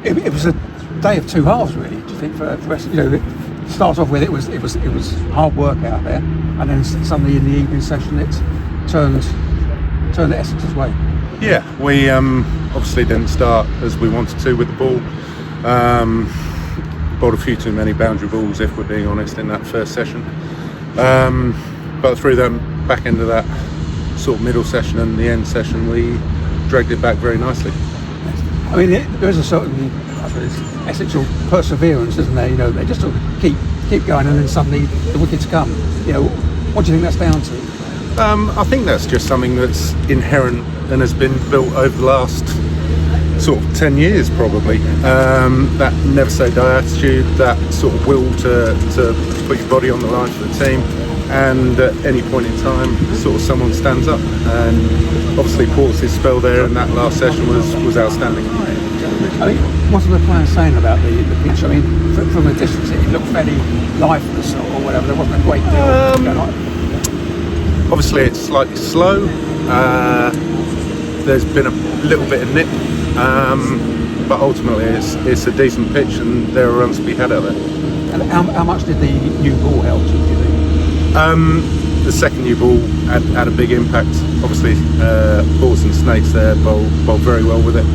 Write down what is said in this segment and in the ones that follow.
It was a day of two halves, really. Do you think for Essex? It starts off with it was hard work out there, and then suddenly in the evening session it turned Essex's way. Yeah, we obviously didn't start as we wanted to with the ball. Bowled a few too many boundary balls, if we're being honest, in that first session. But through the back end of that sort of middle session and the end session, we dragged it back very nicely. I mean, there is a certain, I suppose, Essexual perseverance, isn't there? They just sort of keep going, and then suddenly the wickets come. What do you think that's down to? I think that's just something that's inherent and has been built over the last sort of 10 years probably. That never say die attitude, that sort of will to put your body on the line for the team, and at any point in time sort of someone stands up, and obviously Portis' spell there in that last session was outstanding. I mean, what are the players saying about the pitch? I mean, from a distance it looked fairly lifeless or whatever. There wasn't a great deal going on. Obviously it's slightly slow. There's been a little bit of nip, but ultimately it's a decent pitch and there are runs to be had out there. And how much did the new ball help, do you think? The second new ball had a big impact. Obviously, Balls and Snakes there bowled very well with it.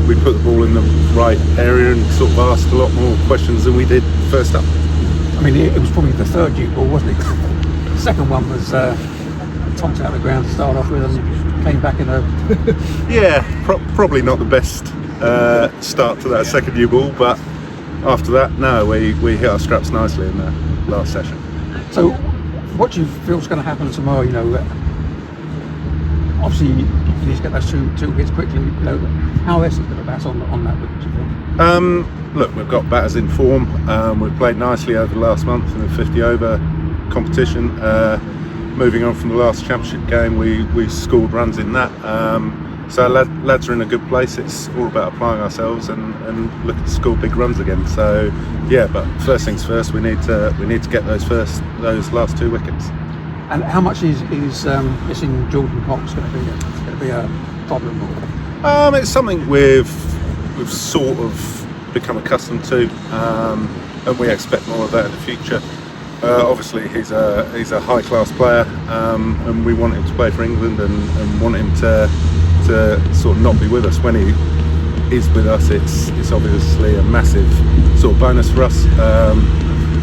We put the ball in the right area and sort of asked a lot more questions than we did first up. I mean, it was probably the third new ball, wasn't it? The second one was topped out of the ground to start off with and came back in a... Yeah, probably not the best start to that second new ball, but after that, no, we hit our straps nicely in the last session. So, what do you feel is going to happen tomorrow? Obviously you need to get those two hits quickly. How is it going to bat on that wicket, do you think? Look, we've got batters in form. We've played nicely over the last month in the 50 over competition. Moving on from the last championship game, we scored runs in that. So lads are in a good place. It's all about applying ourselves and looking to score big runs again. So yeah, but first things first, we need to get those last two wickets. And how much is missing Jordan Cox going to be a problem? It's something we've sort of become accustomed to, and we expect more of that in the future. Obviously, he's a high class player, and we want him to play for England and want him to sort of not be with us. When he is with us, it's obviously a massive sort of bonus for us.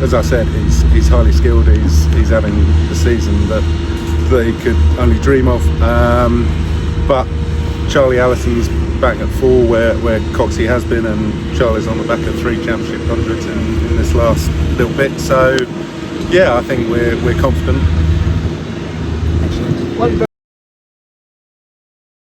As I said, he's highly skilled. He's having the season that he could only dream of. But Charlie Allison's back at 4 where Coxie has been, and Charlie's on the back of 3 championship hundreds in this last little bit. So yeah, I think we're confident.